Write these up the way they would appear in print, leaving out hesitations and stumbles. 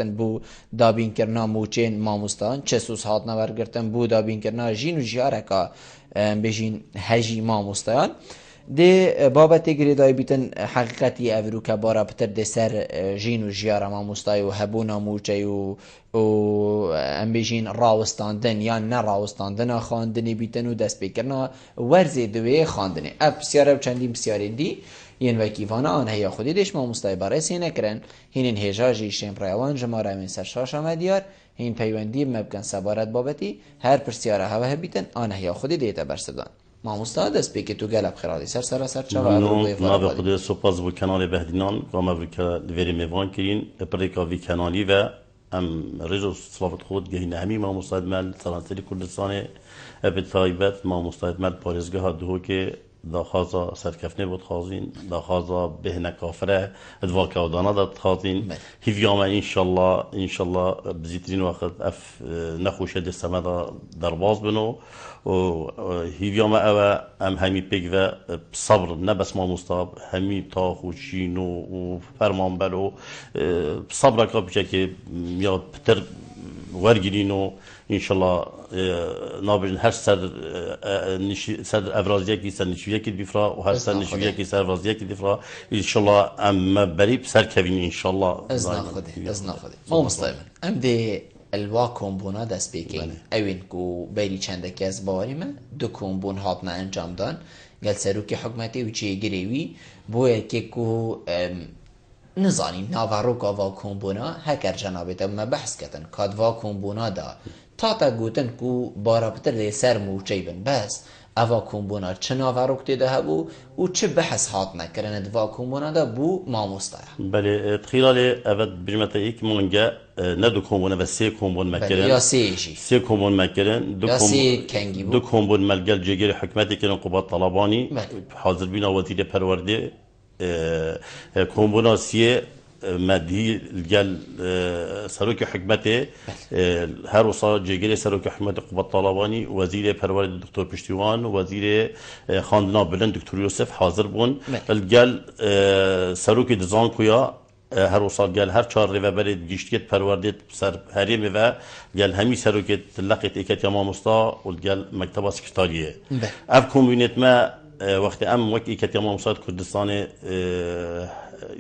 ورگرتن بو دابین کرنا موچین ماموستان چه سوس هاتنا ورگرتن بو دابین کرنا جین و جیارکا بجین هجی ماموستان ده بابت گریدای بیتن حقیقتی اورو که بارا پتر ده سر جین و جیارا ماموستای و هبونا موچه و ام بجین راوستاندن یا نه راوستاندن خواندنی بیتن و دست بکرنا ورزی دوی خواندنی اف بسیاره و چندی بسیاره دی ین وکیوانا آن هیا خودی دیش ماموستای برسی نکرن هینین هجاجی شیم ریوان جماره من سر شاشا مدیار هین پیوندی مبکن سبارت بابتی هر پرسیاره هوا بیتن آن هیا خودی دیتا برسدان ماموستا دست بی که تو گلب خیرالی سر چه و ابروی نام خود سپاس بو کانال بهدینان قام ابروی وری میوان کرین پرکا وی کانالی و ام رجل صلافت خود گهین همی ماموستا مال سرانسری کردستان ابتایبت ماموستا مال پارزگاه دو که داخازا سرکفنه بود خازین داخازا بهنه کافره ادواکه و دانا داد خازین هیویام انشالله بزیترین وقت اف نخوشه دستمه دا درباز بنو و هیویام اوه ام همی پیگ و صبر نبس ما مستاب همی تا خوشین و فرمان بلو صبر که بچه که یا پتر ورگیرین و انشالله نابجن هر سر افرازیه کی سر نشویه کی بیفرا و هر سر نشویه کی سر افرازیه کی بیفرا انشالله ام بریب سر کوین انشالله ازنا خودی ما مستقیم ام ده الوا کمبونا دست بکن اوین کو بری چندکی از باری من دو کمبون هاتنا انجام دان گل سروکی حکمتی و چه گریوی بوی که کو نزانیم ناوروک آوا کمبونا هکر جنابیت ما بحث کتن کادوا کمبونا دا تا گوتن کو بارا پتر ده سر موچه بن بس اوا کمبونا چه ناوروک دیده هبو و چه بحث هات نکرن دوا کمبونا دا بو ماموستایا بله خلال اول برمت ایک مونگه ندو کمبونه و سه کمبون مکرن یا سه کمبون مکرن دو کمبون ملگل جگر حکمتی کنن قبات طلبانی حاضر بینا وزیر پرورده کمبونا سیه مدهی الجل سروك حكمته هر وصا جيجري سروك حكمته قبة طلباني وزير پرورد الدكتور پشتیوان وزير خاندنا بلند دكتور يوسف حاضر بون الجل سروك دزان كويا هر وصا الجل هر چار و برد گشتیت پروردت سر هریم و الجل همي سروك لقيت ايكت يا ماموستا والجل مكتبه سكرتاريه اف كوميونيت ما وقت ام وقت ايكت يا ماموستا كردستان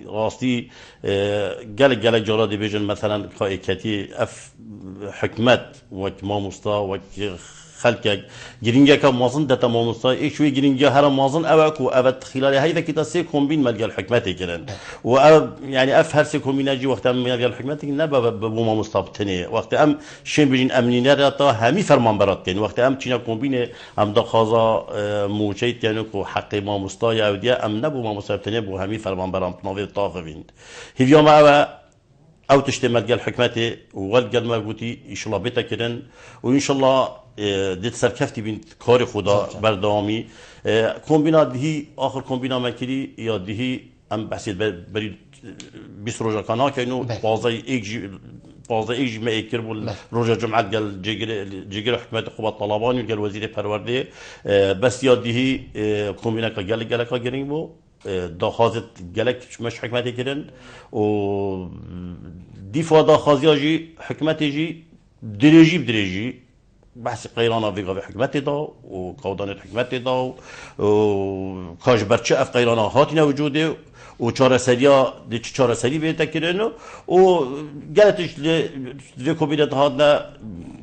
راستی گل جالا دی بیشن مثلا کایکتی اف حکمت وک ماموستا وک خلق گرینگا که مازن دتا ماموستا ایشوی گرینگا هر مازن اوکو اوت خلال هایی که تاسی کومبین ملگال حکمتی کردن و یعنی اف هر سی کومبیناجی وقت ام ملگال حکمتی نه با ماموستا بتنی وقت ام شین بیشین امنینه را تا همی فرمان برات کن وقت ام چینا کومبینه ام دخازا موچیت یعنی کو حق ماموستا یا اودیا ام نبو ماموستا بتنی بو همی فرمان برام نوی طاقوین هیویا ما او تشتمل قال حكمتي وقال ما قلتي ان شاء الله بيتا كدن وان شاء الله ديت سركفتي بنت كاري خدا بردامي كومبينا دهي اخر كومبينا مكلي يا دهي ام بحثيت بريد 20 روجا كانا كانوا بازي ايجي ما يكربوا روجا جمعه قال جيجر حكمت قوات طلباني قال وزير پرورده بس يا دهي كومبينا قال كا گرينبو داخازت گلک مش حکمتی کردن و دیفا داخازی جی حکمتی جی درجی بحث قیرانا ویگا و حکمتی دا و کودانت حکمتی دا و کاش برچه اف قیرانا هاتینا وجوده و چاره سری بیت کردن و گلتش لکوبیدت هاتنا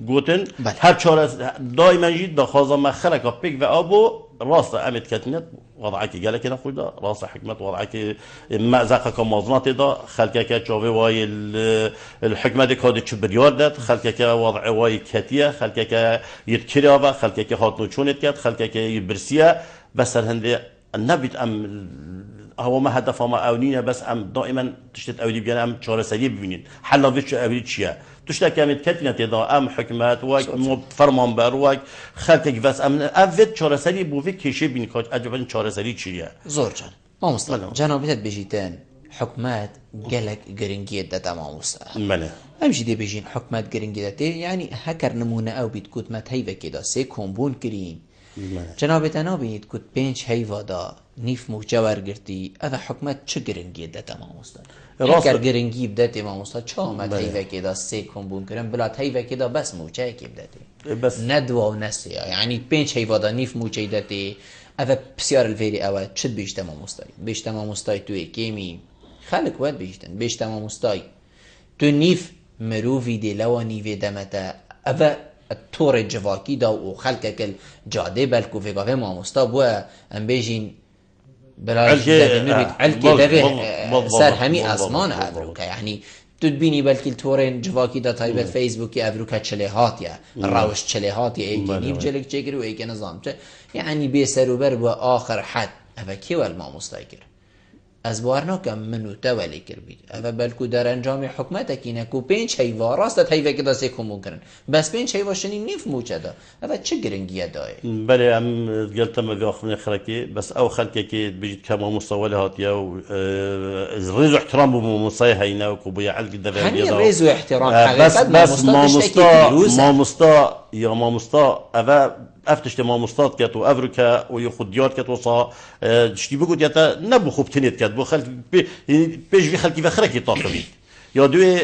گوتن هر چاره دائما جید داخازا مخلک پیک و آبو راس امد كتنت وضعك جالك نقول راس حكمه وضعك مازق كمازنات دا خلقك شوفي واي الحكمه دي كود تشبريار دات خلقك وضع واي كتيه خلقك يتكريا خلقك هاتنو چونت كات خلقك يبرسيا بس هندي النبي ام هو ما هدف ما اونينا بس ام دائما تشتت اولي بيان ام چاره سري ببينين حل فيش اولي تشيا تشتكي من كتنه دا ام حكمات و فرمان بر و خلقك بس ام افت چاره سري بو في كيشه بين كاج اجبن چاره سري چيا زور جان ما مستقبل جنابيت بيجيتان حكمات جلك جرينجيت دا تمام مستقبل بله امشي دي بيجين حكمات جرينجيت يعني هكر نمونه او بيتكوت ما تهيفه كده سي كومبون كرين جناب تنابید کد 5 هیوا دا نیف موچه ورگرتی اذا حکمت چه گرنگی ده ما مستاد اگر گرنگی بدت ما مستاد چه آمد هیوا که دا 3 کمبون کرن بلات هیوا که دا بس موچه کی بدتی بس ندوا و نسیا یعنی 5 هیوا دا نیف موچه دتی اذا بسیار الفيري اول چه بیشتر ما مستای بیشتر ما مستای توی کیمی خلق ود بیشتر ما مستای تو نیف مروفی دی لوانی و دمتا اذا التور جواکی دا و خلق کل جاده بلکو في قفه ما مستابوا ام بيجين بلاش دميريت علكي دغه سر همي اسمان افروكا يعني تدبيني بلكي التورين جواكي دا تايبت فيسبوكي افروكا چلهات يا الراوش چلهات يا ايكي نيف جلك چكري و ايكي نظام يعني بيسر وبر واخر حد افا كي والما مستايكر از بارناکم منو تولی کر بید اما بلکو در انجام حکمت که نکو 5 هیوا راست هیوا که دسته کمون کرن بس 5 هیوا شنی نیف موچه دا اما چه گرنگیه دای بله ام قلت ما بياخذني خركي بس او خلك كي بيجي كما مستوى هاتيا و ريز احترام بمصاي هينا وكوبيا علق دبا همین ريز و احترام بس ما مستا يا ما مستا اوا افتشت ما مستاد كات و افريكا ويخديات كات وصا شتي بقول ياتا نبو خوب تنيت كات بو خلك بيج في خلكي فخركي طاقبيت يا دوي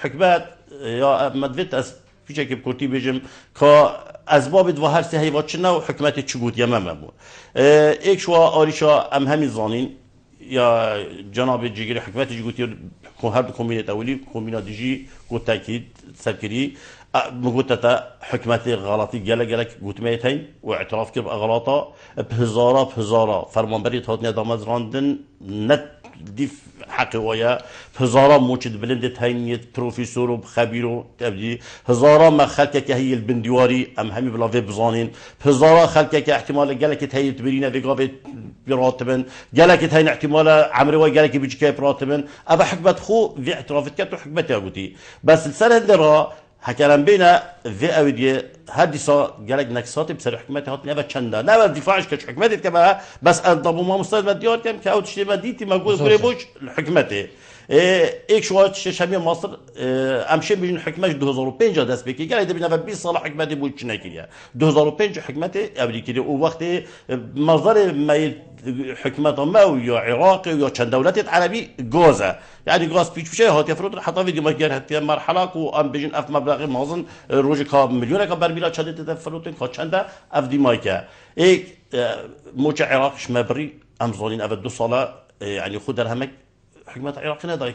حكمات يا مدفت از فيشك بكوتي بيجم كا اسباب دو هر سه هيوات شنا وحكمات تشغوت يا مامو ايك شوا اريشا ام همي زانين يا جناب جيجري حكمات جيجوتي هر كومبينات اولي كومبينات جي كو تاكيد سكري مقولتا حكمتي غلطي جلك قلت ميتين واعتراف كيف اغلاطا بهزارة فرمانبري تهاتني دامز راندن نت ديف حقي ويا هزارة موجد بلندت هاي بروفيسور وخبيرو تبدي هزارة ما خلكك هي البنديواري ام همي بلا في بزانين هزارة خلكك احتمال جلك هي تبرينا في براتبن جلك هاي احتمال عمري وجلك بيجي براتبن ابا حكمت خو في اعترافت كاتو حكمتي قلتي بس السنه درا حكرم بينا في أودي هادي صار جالك نكسات بسر حكمتي هات نبى چندا نبى دفاعش كش حكمتي كما بس انضبوا ما مستند مديار كم كأوت شيء مديتي ما قول بريبوش حكمتي ایک شوات شمی مصر امشه بین حکمش 2005 دست بکی گلی دبی نو 20 سال حکمتی بود چی نکریه 2005 حکمت امریکی او وقتی مصدر میل حکمت ما و یا عراق و یا چند دولت عربی گازه يعني غاز بيش بشيء هات يفرض حتى فيديو ما جرى هات مرحلة كو أم بيجن أف مبلغ مازن روج كاب مليون كاب بربيلا شدت تفرضين كات شنده أف دي مايكا إيه موج عراق شمبري أم ظالين أف 2 سالة يعني خود همك حكمة عراق ندا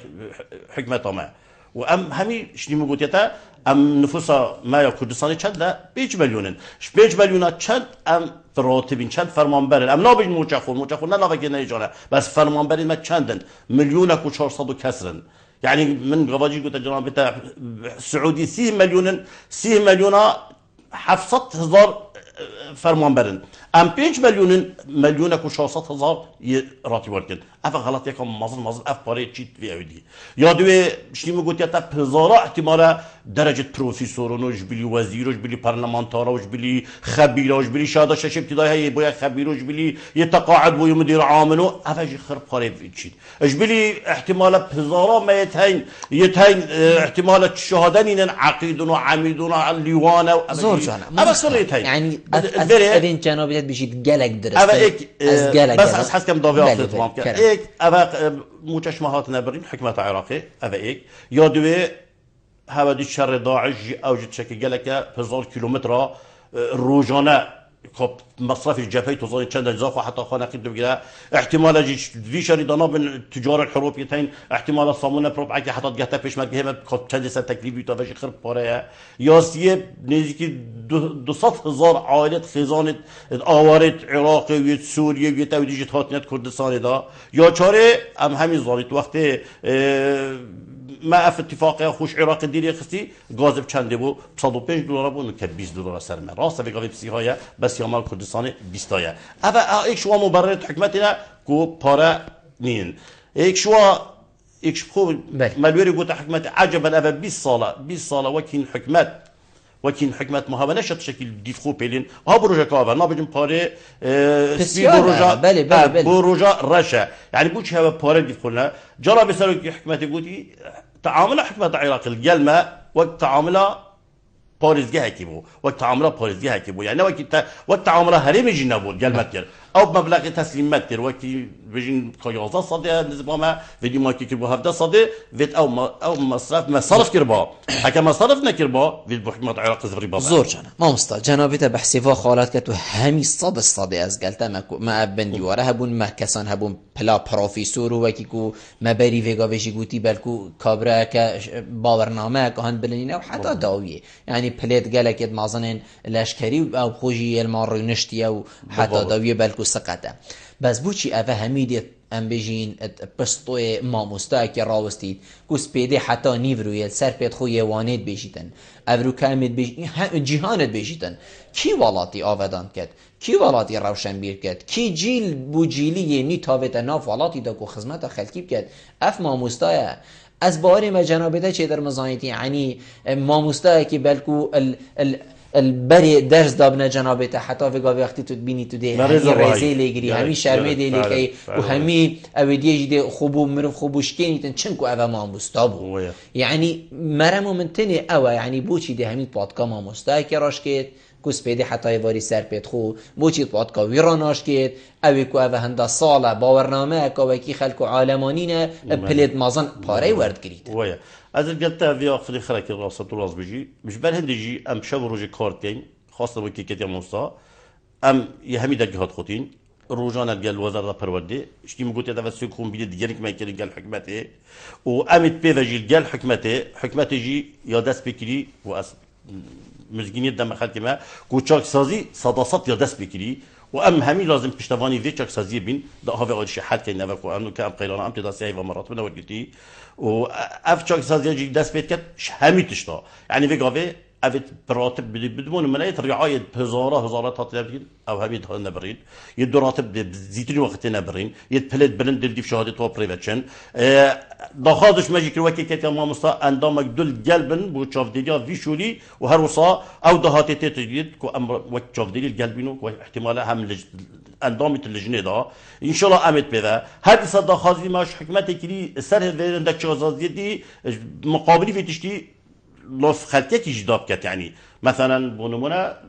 حكمة ما وأم همي شنو موجودة أم نفوسها ما يا كردستاني شنده 5 مليون 5 مليونات شند أم راتبين چند فرمانبر ام نابین موچخور نه ناوگی نیجانه بس فرمانبر ما چندن مليونك و 400 كسرن يعني من قواجي قلت جناب بتاع سعودي 30 مليون 700,000 فرمانبرن ام 5 مليونك و 400,000 راتب ورکن افا غلط یکم مازن اف پاره چیت وی اودی یا دوی شنی میگوت تا هزار احتمال درجه پروفیسورونوش بلی وزیروش بلی پارلمانتاروش بلی خبیروش بلی شاداش ابتدایی هی باید خبیروش بلی يتقاعد بو مدير عاملو افاجي خرب قريب تشيد اش بلي احتمال هزارا ما يتهين احتمال الشهدانين عقيدون وعميدون الليوانه زور جانا اما صليتين يعني ادين جنابيت بيجي جلك درست بس حس كم ضافي اطلام ايك افا مجشمهات نبرين حكمه عراقي افا ايك يا دوي هاودي شر داعش او جت شكل جلك 1000 كيلومتر روجانه خب مصرف الجبهه توصل چند اجزاء حتى خانه قد بگیره احتمال في شری دانا بين تجار الحروب يتين احتمال صامونه پروب اگه حتی گهته پیش مگه هم چند سر تکلیفی تو وش خرب پاره یاسیه نزدیک 200,000 عائله خزانه آوارد عراق و سوریه و تودیج هاتنت کردستان دا یا چاره هم همین زالت وقتی ما اف اتفاقی خوش عراق دیری خستی گاز چنده بو 105 دلار بو که 20 دلار سر من راست به قوی پسیهای بس یامال کردستان 20 تایه اما ایک شوا مبرر حکمتنا کو پاره نین ایک شوا ایک خوب ملوری گوت حکمت عجبا اف 20 ساله وكين حكمة مهابنة شت شكل ديفخو بيلين ها بروجا كافر ما بيجن باري سبي بروجا بروجا رشا يعني بوش هذا باري ديفخونا جرى بسالك حكمة يقولي تعامل حكمة عراق الجلمة وتعاملها پارێزگەهێکی هکی وەک تعاملە پارێزگەهێکی بوو یعنی وەک تعاملە هەرێمێژی نەبوو گەلمەت کرد ئەو مەبلەغی تەسلیمەت کرد وەکی بژین کە 11 سەدە نزبامە ڤیدیۆماکی کرد بۆ 17 سەدە وێت ئەو مەصرف مەصرف کرد بۆ هەکە مەصرف نەکرد بۆ وێت بۆ حکومەت عێراق زبری بەڵێ زۆر جانە مامۆستا جەنابێتە بەحسیڤا خاڵات کە تو هەمی سەدە ئەز گەلتە مە بەندیوارە هەبوون مە کەسان هەبوون پلا پرۆفیسۆر و وەکی و مەبەری ڤێگاڤێژی گوتی بەلکو کابراەکە باوەڕنامەیەکە هەند بلنینە و حتا داویە یعنی پلێت گەلێکێت مازنێن لەشکەری و ئەو خۆژی ئێلمان ڕوونشتیە و حتا داویە بەلکو سقەتە بەس بچی ئەڤە هەمی دێت ئەم بێژین پستۆی مامۆستایەکی ڕاوەستیت کو سپێدێ حتا نیڤرویێت سەر پێت خۆ یێوانێت بێژیتن ئەڤروکامێت جیهانت بێژیتن کی وڵاتی ئاڤەدان کرد کی وڵاتی ڕەوشەنبیر کرد کی جیل بوو جیلی یێنی تاوێتە ناو وڵاتی دەک و خزمەتە خەلکی بکرد ئەف مامۆستایە ئەس باوەڕێمە جەنابێتە چێ دەرمەزانێتی عنی مامۆستایەکی بەلکو البری درس دابنا جنابته حتی وقتی وقتی تو بینی تو ده رزی لگری همی شرمه دی لگی و همی اودیه جده خوبو مرو خوبوش کنیتن چون کو اوا ما مستابو یعنی مرم من تنی اوا یعنی بوچی ده همی پادکا ما مستا که راش کید کوس پیده حتی واری سر پید خو بوچی پادکا ویراناش کید اوی کو اوا هنده ساله باورنامه که وکی خلق عالمانینه پلید مازن پاره ورد گرید از الجلتا في آخر خلك الراسة راس بيجي مش بالهندجي أم شاب روجي كارتين خاصة وكي كتير موسى أم يهمي دجهات خوتين روجانا قال وزارة پرورده اشتي مقولت هذا سيكون بيد ديالك ما يكلم قال حكمته وأمت بيفجي قال حكمته جي يا داس بكري وأس مزجينية دم خلك ما كوتشاك سازي صداصات يا داس بكري وأم همي لازم بشتفاني فيتشاك سازي بين ده هذا أول شيء حد كنا بكو أنو كام قيلنا أم تدا سايفا مرات من أول قلتي وأفتشاك سازي جي داس بيت كت همي تشتا يعني في قافي أفت براتب بدون ملاية رعاية هزارات هاتين أو همي ده نبرين يدراتب زيتين وقت نبرين يتبلد بلند دي في شهادة تو بريفاتشن داخلش ماجي كل وقت كتير ما مستا عندما دول قلبن بوشاف ديا فيشولي وهروسا أو دهات تجديد كو أمر وشاف ديا القلبينو كو احتمال هم عندما اللجنة ده إن شاء الله أمت بذا هذه صدا خازي ماش حكمتي كلي سر عندك شغازات دي مقابلي في تشتي لوف خلتك جداب كت يعني مثلا بنمونا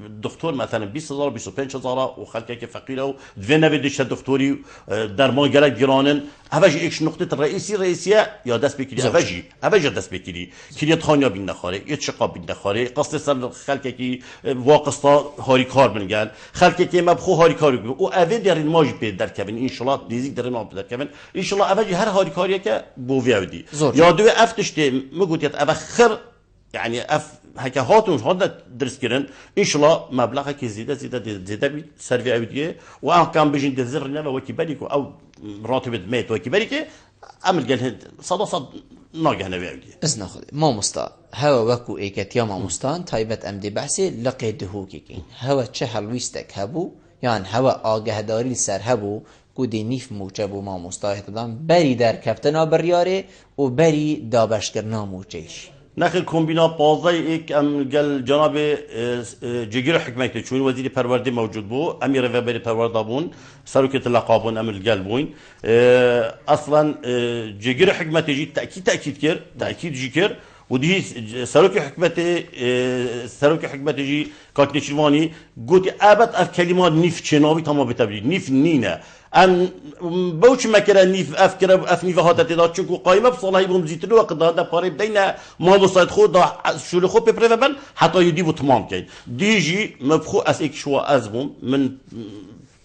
دكتور مثلا 20000 25000 وخلتك فقيره دفنا بدش الدكتوري درمان جلك جيرانن افاجي ايش نقطه الرئيسيه يا داس بكري افاجي داس بكري كريت خانيا بين نخاري يتشقى بين نخاري قصد سر خلتك واقصتا هاري كار من قال خلتك ما بخو هاري كار و افي در الماج بيد در كفن ان شاء الله ديزيك در ما در كفن ان شاء الله افاجي هر هاري كاريك بو فيودي يا دو افتشت مقوتيت افخر يعني هكا هاتون هذا درس كرن ان شاء الله مبلغ كي زياده سيرفي اوديه وان كان بيجي دزرنا وكي بالك او راتب ميت وكي بالك عمل قال صد ناقه نبيودي از ناخذ ما مستا هوا وكو ايكتيا ما مستان تايبت امدي بحثي لقيته كيكين هوا تشهل ويستك هبو يعني هوا آگهداری سر هبو کودی نیف موچبو ما مستاهت دادن بری در کفتنا بریاره و بری دابش کرنا موچیش نخل كومبينا بازاي إيك أم قال جناب جيجر حكمته شون وزير پرورده موجود بو أمير وبري پرورده بون سروكة اللقابون أم القال بوين أصلا جيجر حكمته جي تأكيد جيكر ودي سروكة حكمته جي كاتنشلواني قلت أبد أف كلمات نيف شناوي تمام بتبليد نيف نينا ام بوش مكره نيف افكر افني هذا تدا چونكو قائمه بصلاحي بمزيتلو وقت هذا باري بدينا ما بصيد خود شو خو ببريفبل حتى يديبو تمام كاين ديجي مبخو اسيك شو ازبم من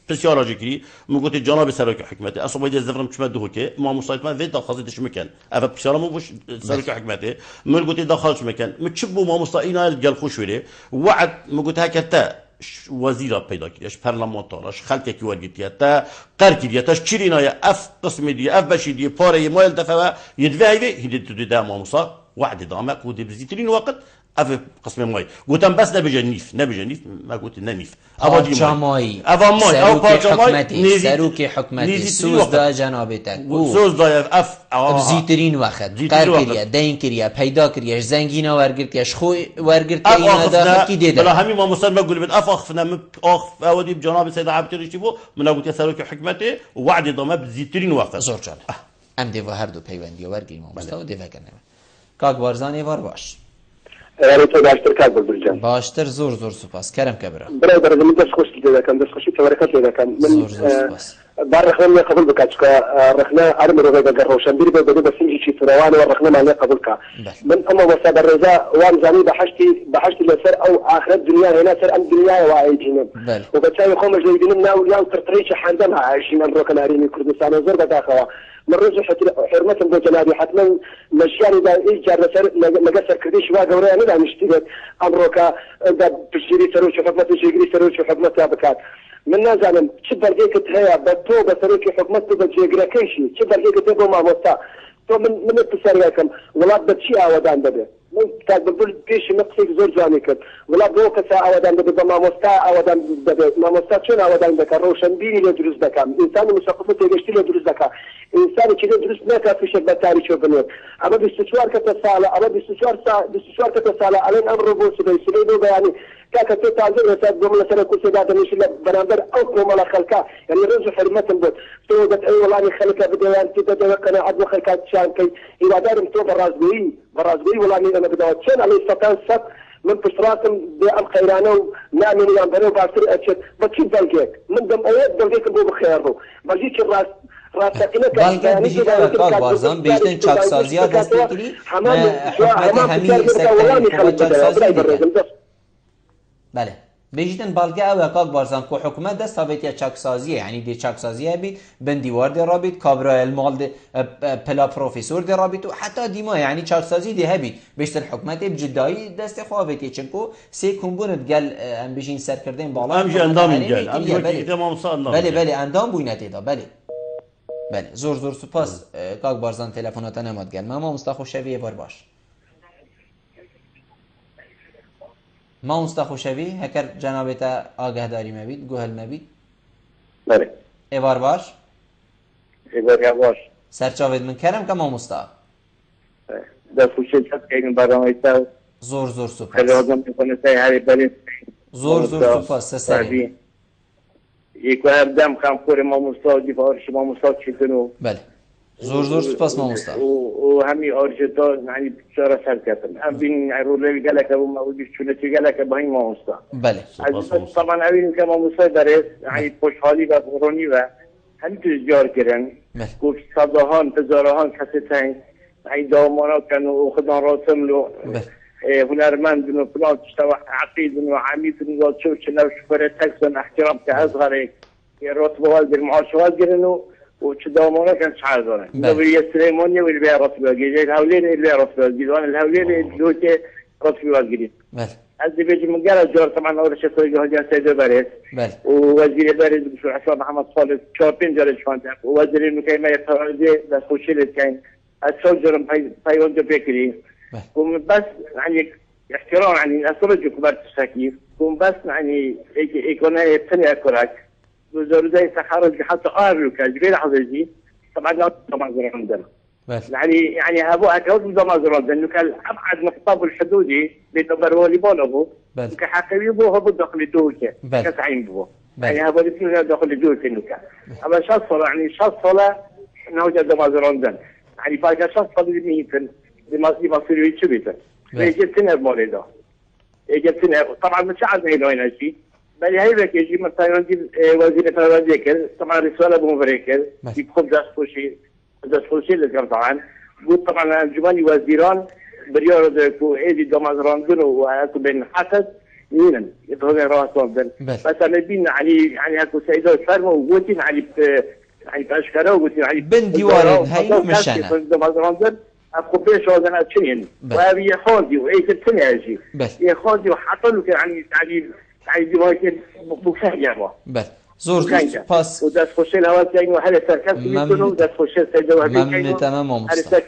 فسيولوجيكلي مقولت جناب سروك حكمته اصلا بدي زفرم مش مدهو كي ما مصايد ما فيدا خاصيتش مكان افا بشاره مو بش سروك حكمته من قلت دخلش مكان متشبو ما مصاينا قال خوش ولي وعد مقولت هكذا وزيرا پیدا کردش پارلمانتاراش خلک کی ورگیتیه تا قر کردیتش چرینای اف قسم دی اف بشی دی پاره مال دفعه يدفعي هيد تدي موسى وعد دامك ودي بزيترين وقت اف قسم ماي قلتم بس نبي نيف ما قلت نيف ابا جاماي ابا ماي او باجاماي سروكي حكمتي سوز دا جنابتك سوز دا اف بزيترين وقت قر كريا دين كريا پیدا كريا زنگينا ورگرتيش خو ورگرتي اینا دا کی دیده بلا همي ما مسلم بقول من افخفنا اخ اودي بجناب سيد عبد الرشيد من قلت سروكي حكمتي وعد دامه بزيترين وقت زور جان ام دي هر دو پیوندی ورگي ما مستو دي فكرنا كاك بارزاني وار باش يعني تو باشتر كاك بالبرجان باشتر زور سوپاس كرم كبره برادر من دس خوش كذا كان دس خوش تباركت لك كان من زور سوپاس بار رخنا قبل بكاتشكا رخنا ارمي رغيدا قروشان بيري بدو بس يجي تروان ورخنا ما قبلك من اما وساب الرزا وان زاني بحشتي لسر او اخر الدنيا هنا سر الدنيا وايدين وبتساوي خمس جيدين ناو ترتريش حندنا عايشين نروح نارين كردستان وزر بداخوا من رجع حرمة بوجنابي حتما مشياني دا إيجار لقصر كرديش واقع أنا لا نشتغل أمريكا دا بشيري سروش حكمته شيري سروش حكمته بكات من نازل شبر جيك تهيا بتو بسروش حكمته بجيجرا كيشي شبر جيك تبو ما وسط تو من التساريكم ولا بتشي ودان بده من كان بقول بيش مقصيك زور جانيك ولا بوك ساعة ودان بده ما مستاء ودان بده ما مستاء شنو ودان بده روشن بيني لدروس دكام إنسان مثقفته يشتري لدروس دكام إنسان كذا دروس ما كان في شيء بتاريخ وبنيت أما باستشوار كتسالة أما باستشوار كتسالة على الأمر بوس بيسلينه يعني كاك تتعذر رسالة جملة سنة كل سداد مش إلا بنادر أو ولا خلكا يعني رجع حرمة بوت تودت أي والله خلكا بدأ يعني تبدأ كنا عدو خلكا شان كي إذا دارم تو برازبي والله أنا بدأ شان على ستان سك من بشراتم بأم خيرانه نعمل يوم بنو باسر أشد بتشوف بلجيك من دم أيد بلجيك بو بخيره بلجيك الراس بالگه بیشتر کار بارزان بیشتر چاکسازی ها دستی کلی حکمت همی سکتری قوت چاکسازی دیگر بله بیشتر بالگه او کار بارزان که حکومت دست ثابتی چاکسازی یعنی دی چاکسازی بید بندیوار دی رابط کابرا المال دی پلا پروفیسور دی رابط و حتی دیما یعنی چاکسازی دی هبی بیشتر حکومت بجدایی دست خواهیتی چنکو سی کمبونت گل ام بیشین سر کردن بالا امجی اندام گل امجی تمام صار بله اندام بوینتی دا بله زور سپاس کاک بارزان تلفنات نماد گل ما مستخو شوی بار باش ما مستخو شوی هکر جنابتا آگه داری مبید گوهل مبید بله ایوار باش باش سرچاوید من کرم که ما مستخ در فوشه چست که این برنامه تا زور سپاس خیلی آدم میکنه سای هری بلین زور سپاس سسرین یک وقت دم خام کور ما مستعد دیوارش ما مستعد شدنو بله زور سپاس ما مستعد و همی آرژتا یعنی چهار سال کردم هم بین رولی گله که ما ودیش چونه چه گله که با این ما مستعد بله طبعا اولی که ما مستعد داره یعنی خوشحالی و بحرانی و هم تجار کردن گفت صداهان تجارهان کسی تنگ یعنی دامانا کنو و خدا راسم لو هنرمند و فلان تشتوى عقيد وعميد وشوف شنو شفره تكسن احترام كأصغر رتبه والد المعاش والد وشدامونا كان شحال زونه دوري سليمانية واللي بيها رتبه والد الهولين اللي بيها رتبه والد وانا الهولين اللي رتبه والد هذا بيجي من قال جار طبعا اول شيء صار جهاز سيد باريس ووزير باريس بشو حساب محمد صالح شاربين جارج فانتا ووزير المكيمة يتفرجي بس خوشيلت كاين السوجر بايون جو بيكري كم بس يعني احترام يعني أسرج كبار السكيف كم بس يعني يكون يبتني أكلك وزور زي سخرج حتى قارب كجبير حضرتي طبعا لا طبعا زرندنا يعني هبوء أكود زما زرندنا إنه كان أبعد مخطاب الحدودي بيتبر ولي بولغو كحقيقي بو هو داخل الدولة كسعين بو يعني هبوء الاثنين داخل الدولة إنه كان أما شخص يعني شخص إنه جد زما زرندنا يعني باقي شخص اللي يمكن لمصير يتشبته يجتنا بمولده يجتنا طبعا مش عارف هنا شيء بل هي بك يجي مثلا وزير فوازير طبعا رساله بمفريكل يكون داس فوشي اللي كان طبعا قلت طبعا الجمال وزيران بريار كو ايدي دومازران دون وهاكو بين حسد مين يدخل راسهم بس انا بين يعني هاكو سيدو فرمو وقلتين يعني باشكره وقلتين يعني بنديوار هاي مشانا دومازران اكو بيش هذا تشين وهي خاضي وايش التناجي هي خاضي وحط له يعني ديواكن مفاجئه بس زور باس ودا تخش الهواء كاين واحد سركب يكونوا ودا تخش سيدو ممنون تمام مستعد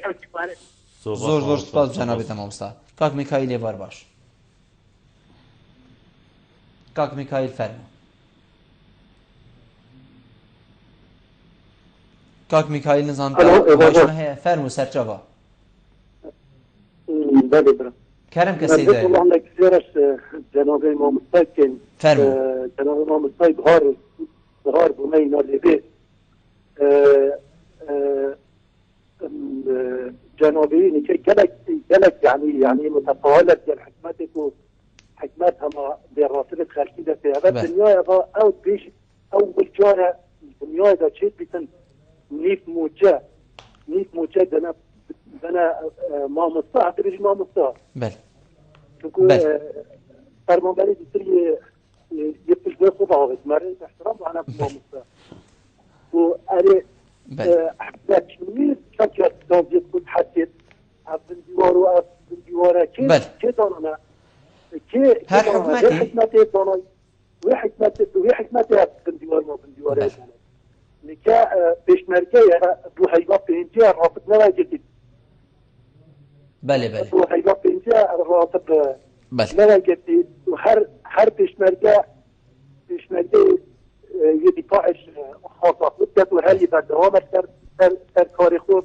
زور باس جناب تمام مستعد كاك ميكائيل بارباش كاك ميكائيل فرمو كاك ميكائيل نظام باشنا فرمو سرچاوا بدر كرم كسيدة والله عندك كثيرش جناب الإمام الساكن فرمو جناب الإمام الساكن غار بني نادي بيت جنابي كي جلك يعني متفاعلة ديال حكمات هما بالراسل خارجية في هذا الدنيا أو بيش أول جارة الدنيا إذا شيء بيتن نيف موجة دنا ما مستعد بيجي ما مستعد. بله. بله. فرمانبری دیگه یه پیشگاه خوب آقای مرد احترام و انا ما مستعد. و اره احتیاجی که دانزیت بود حدید از دیواره که دانانه که حکمت دانای و حکمت از دیوار ما دیواره نکه پیشمرگه دو حیوان پینجی رابط نواجدید. بله. دو حیوان پینجی رابط نواجدید و هر پیشمرگه یه دیپاعش خاصة مدت وهالي بعد دوامك سر کار خود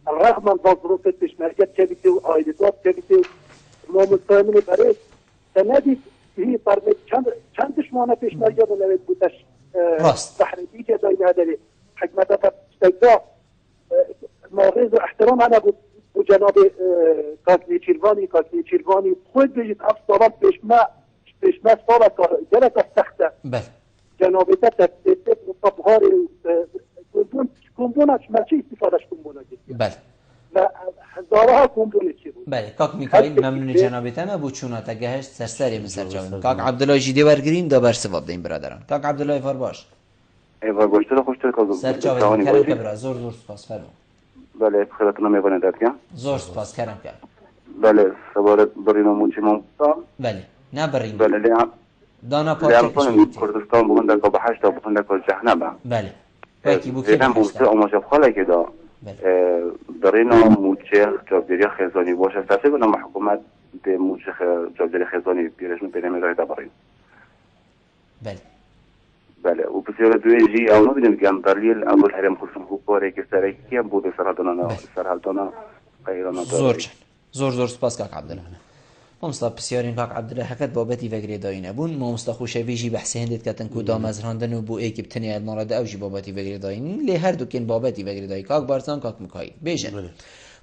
رغم از ظروف پیشمرگه چبیته و آیدات چبیته ما مستعمل برای سندی هی فرمید چندش مانه پیشمرگه بنوید بودش تحریدی که دایی نداری حکمت تشتگاه مارز و احترام انا بود و جناب کاکنی چیلوانی خود بجید افساران پیشمه سالت جلت از تخته جناب تبدیت مطبقار کمبونش مچی استفادهش کمبونه جدید بله و هزارها کمبونه چی بود بله کاک میکایل ممنون جنابت ما بود چونات گهشت سرسری مسر جاوین کاک عبدالله جیده ورگرین دا بر سواب دیم برادران کاک عبدالله فار باش ایوار گوشتر خوشتر کاک سر جاوین کرم کبرا زور سپاس فرمو بله خیرتون میبانه داد که زور سپاس کرم کرم بله سوارت برینو موچی مونستا بله نه برین بله لیام دانا پاچه کشمیتی کردستان بگن در که بحشت و بگن در که جهنمه بله باکی بو که بحشت اماشف خاله که دا درینو موچه جابداری خیزانی باشه تحصیل کنم حکومت به موچه جابداری خیزانی بیرشون پیرمی رای دا برین بله و بسیار دوی جی او نبینیم که هم دلیل اول حرم خصوص خوباره که سرکی هم بوده سرحالتانا قیرانا زور سپاس کاک عبدالله مامستا بسیارین کاک عبدالله حقیقت بابتی وگری دایی نبون مامستا خوشویجی بحثی هندید کتن کدام از راندن و بو ایکی بتنی المارد اوجی بابتی وگری دایی لی هر دوکین بابتی وگری دایی کاک بارزان کاک مکایی بیشن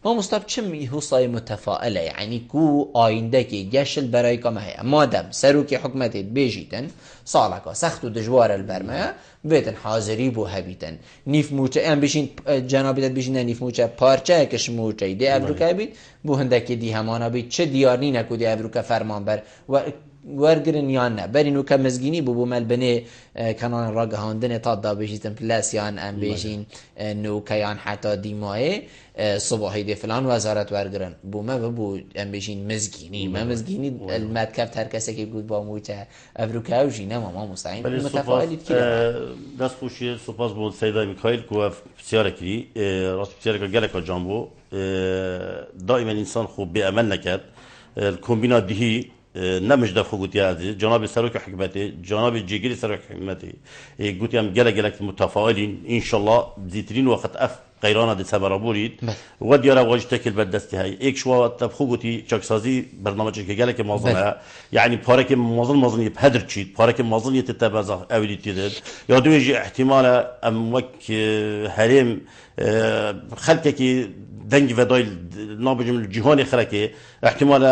مامستا چم حصای متفائله یعنی کو آینده که گشل برای کامه مادم سروکی حکمتید بیجیتن سالکا سخت و دجوار البرمه بیتن حاضری بو هبیتن نیف موچه ام بشین جنابیت بشین نیف موچه پارچه کش موچه دی ابروکا بید بو هندکی دی همانا بید چه دیارنی نکو دی ابروکا فرمان بر و ورگرن یا نه برینو که مزگینی بو ملبنه کنان را گهاندن تا دا بشیتن پلاس یان ام بشین نو کیان حتی دیماه صبحی دی فلان وزارت ورگرن بو ما بو ام بشین مزگینی ما مزگینی المدکف هر کسی که بود با موچه ابروکا و جینه ما مستعین متفاعلی دست خوشی سپاس بود سیدای میکایل که بسیار کری راست بسیار که گلک جانبو دائما انسان خوب به عمل نکرد الکومبینا دهی نمجد خوگوتی عزیز جناب سروک حکمتی جناب جیگری سروک حکمتی گوتی هم گلک متفاعلین انشالله زیترین وقت اف قیرانه دی سبرا بورید و دیاره واجد تکل بر دستی های ایک شوا تبخو گوتی چاکسازی برنامه چه که گلک مازنه یعنی پاره که مازن یه پدر چید پاره که مازن یه تتبازه اولی تیدد یا دویجی احتمال ام وک هریم خلقه که دنگ و دایل نابجم الجهانی خرکه احتمال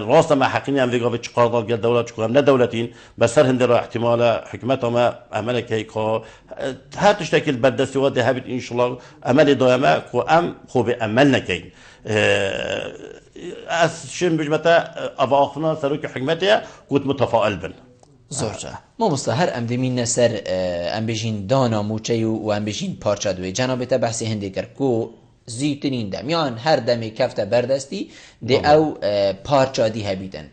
راست ما حقینی ام ویگا به چقاردار گل دولت چکم نه دولتین بسر هنده را احتمال حکمت ما عمل که که هر تشتکل بدستی و ده هبید انشالله عمل دائمه که ام خوب عمل نکین از شن بجمتا افاقنا سروک حکمتیه کود متفائل بن زورجا ما مستهر ام دمین نسر ام بجین دانا موچه و ام بجین پارچه دوی جنابتا بحثی هنده کرد که زیترین دمیان هر دمی کفته بردستی دی او پارچه دی هبیدن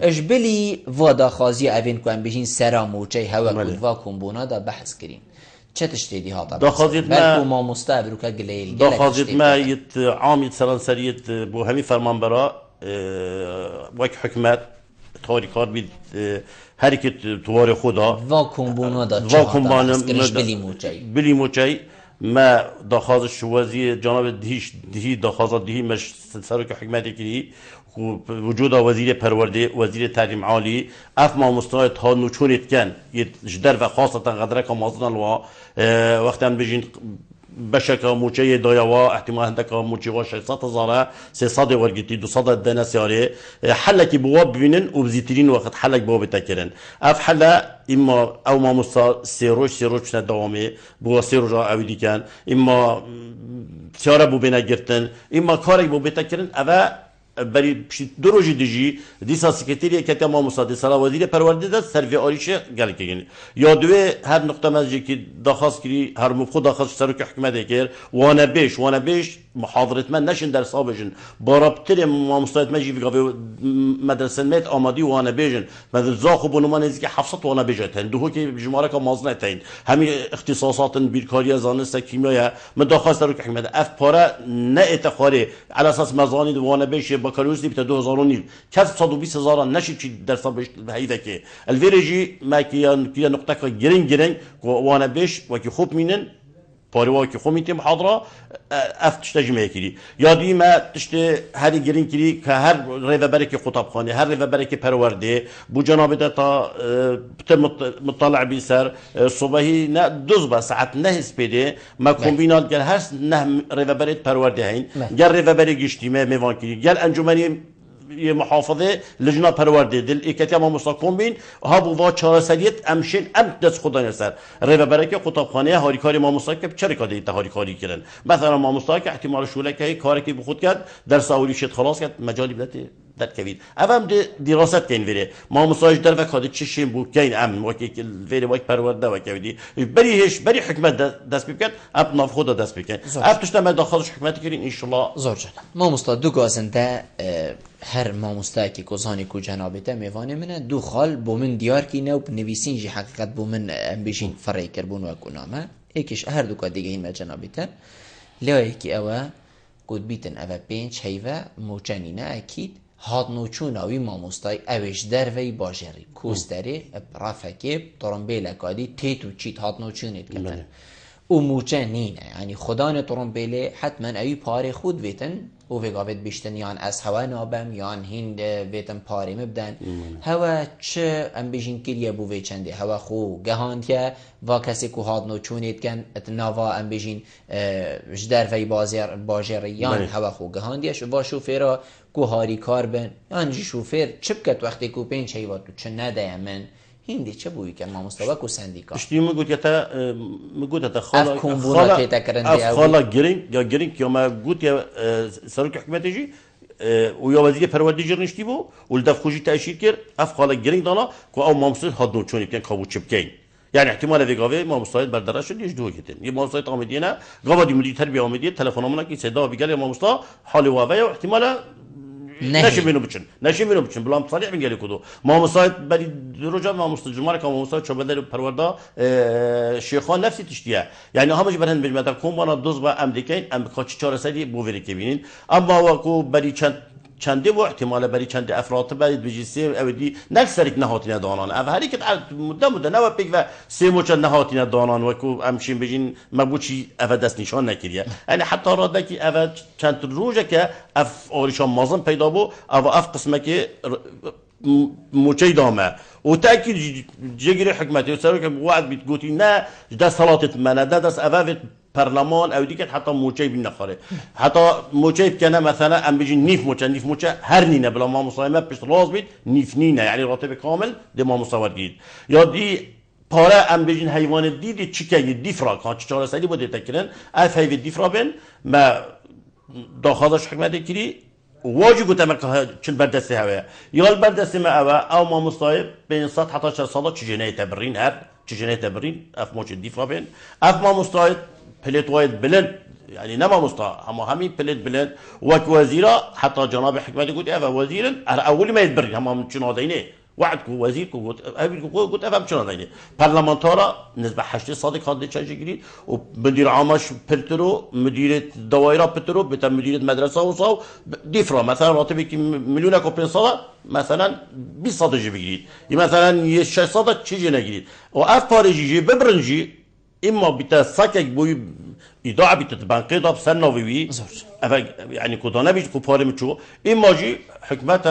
اش بلی وادا خازی اوین که ام بجین سرا موچه هوا کود و کمبونا دا بحث کرین چه تشتیدی هاتا بلکو ما مستعبرو که گلیل دا خازیت ما یت عامیت سرانسریت بو همی فرمان برا وک حکمت تاری کار بید هر که توار خدا واکن بونا دا چه هاتا بلی موچه ما داخاز شوازی جناب دهی داخاز دهی مش سروک حکمتی کردی وجود وزیر پرورده وزیر تعلیم عالی اف ما مستند ها نوچونیت کن یه جدر و خاصتا قدره که مازن الوا وقتی هم بجین بشك موچه دايوا احتمال هندك موچه واش 600 300 ورقتي 200 دنا سياري حلك بواب بينن وبزيترين وقت حلك بواب تكرن اف حلا اما او ما مصا سيروش دوامي بو سيروج او دي كان اما سياره بو بينا گرتن اما كاري بو بتكرن اوا بری دروجی دیجی دیسا سکرتری که ما مصادی سال وزیر پرورده داد سروی آریشه گل کنی یا دوی هر نقطه مزجی که داخل کری هر مفخو داخل سرک حکومت کر وانه بیش محاضرت من نشین در صابجن بارابتر ما مصادی مجی بگاوی مدرسه میت آمادی وانه بیشن مثل زاخو بنومان از که 700 وانه بیشتن دوه که جماره که مازنه تین همین اختصاصات بیرکاری زانست کیمیا من داخل سرک حکومت اف پاره نه اتخاری على اساس مزانی وانه بیش بکالوریوس بتا 2009 کس 120,000 نشید چی در صبح هیدا که الویرجی ما کیا نقطه که گرین وانا بیش و کی خوب مینن پاروا کی خوب میتیم محاضره افتش تجمع کردی یادی ما تشت هری گرین کردی که هر ریو برکی خطابخانه هر ریو برکی پرورده بو جناب تا مطلع بیسر صبحی نه دوز با ساعت نه سپیده ما کومبینال گل هر نه ریو برید پرورده هین گل ریو بری گشتی میوان کردی گل انجمنی محافظه لجنه پرورده دل ایکتی ما مستقیم بین ها بوا چهار سریت امشین دست خدا نسر ریو برکه خطابخانه هاریکاری ما مستقیم چه کاری تا هاریکاری کردن مثلا ما مستقیم احتمال شوله که کاری که بخود کرد در ساوری شد خلاص کرد مجالی بدت در کوید اوام دراست کن وره ما مستقیم در وقت چشم بود کین ام وقتی وره وقت پرورده و کویدی بری حکمت دست بکن اب ناف خدا دست بکن اب تشت ما داخلش حکمت کردین ان شاء الله زور جان ما مستقیم دو گازنده هر ما مستاکی کوزانی کو جنابته میوانه منه دو خال بو من دیار کی نو نویسین جی حقیقت بو من بیشین فرای کربون و کنامه یکیش هر دو کا دیگه این جنابته لا یکی اوا قد بیتن اوا پنج هیوا موچنینه اکید هاد نوچون اوی ما مستای اوش در وی باجری کوستری رافکی ترمبیل کادی تیتو چیت هاد نوچونید کردن او موچنینه یعنی خدان ترمبیل حتما اوی پاره خود ویتن او وگاوت بیشتن یان از هوا نابم یان هند ویتن پاری مبدن هوا چه ام بیشین کلیه بو وی چنده هوا خو گهاندیه و کسی که هاد نو چونید کن اتناوا ام بیشین جدر وی باجر یان هوا خو گهاندیه و شوفیرا که هاری کار بن یان جی شوفیر چه بکت وقتی که پینچ هیواتو چه نده من هندی چه بویی که ما مستوى کو سندیکا اشتی مگوت تا خالا گرین که ما گوت یا سرک حکومتیجی و یا وزیر پرورده جرنشتی بو و لدف خوشی تأشیر کرد اف خالا گرین دانا که او مامسل هاد نوچونی کن کابو چپکین يعني احتمال في قاوي ما مستعد بردرش شد يجدوه كتير يبقى مستعد آمدينا قاوي دي مدير تربية آمدية تلفون آمنا كي صدا بيجالي ما مستعد حال واقعي واحتمال نشی منو بچن بلام صالح میگه کدو ما مستعد بری روزا ما مستعد جمعه که ما مستعد چه بدل پرورده شیخان نفسی تشتیه یعنی همش برهن بجمعت کم وانا دوز با امریکا چهار سری بووری که بینین اما واقعو بری چنده و احتمال بری چند افراد برید بجیسی اودی نکسریک نهاتین دانان او هری که مدت نه و پیک و سه موچن نهاتین دانان و کو امشین بجین مبوچی او دست نشان نکریه یعنی حتی راده که او چند روزه که اف آریشان مازن پیدا بو او اف قسمه که موچه دامه و تاکید جگری حکمتی و سر که وعد بیت گوتی نه دست صلاتت منه دست اوه پارلمان او دیگه حتی موچه بین نخوره حتی موچه کنه مثلا ام بيجي نیف موچه هر نینه بلا ما مصاحبه پشت راز بید نیف نینه یعنی راتب کامل ده ما مصور گید یا دی پاره ام بيجي حیوان دیدی چیکه دیفرا کان چهار سالی بوده تکرن اف هی دیفرا بن ما داخلش حکمت کری واجب گفتم که چند بردسته هوا یا بردسته ما او ما مصاحب بین 100 حتی 4 سال چجنه تبرین هر چجنه تبرین اف موچه دیفرا بن اف ما مصاحب پلیت واید بلند یعنی نما مستا اما همین پلیت بلند وک وزیرا حتی جناب حکمتی گفت اف وزیرن اولی ما يتبرين هم چنادینه وعد کو وزیر کو گفت افهم چنادینه پارلمانتارا نسبت 8 صادق خالد چنجگری و مدیر عامش پترو مدیر دوایره پترو بتا مدیر مدرسه و صاو دیفرا مثلا راتبی که میلیون کو 500 مثلا 20 صادق بگیرید مثلا 600 چیزی نگیرید و اف پارجی ببرنجی اما بیت ساکک بوی ایداع بیت بنقی داب سر نویوی یعنی کدانه بیش کو پاره میچو این ماجی حکمت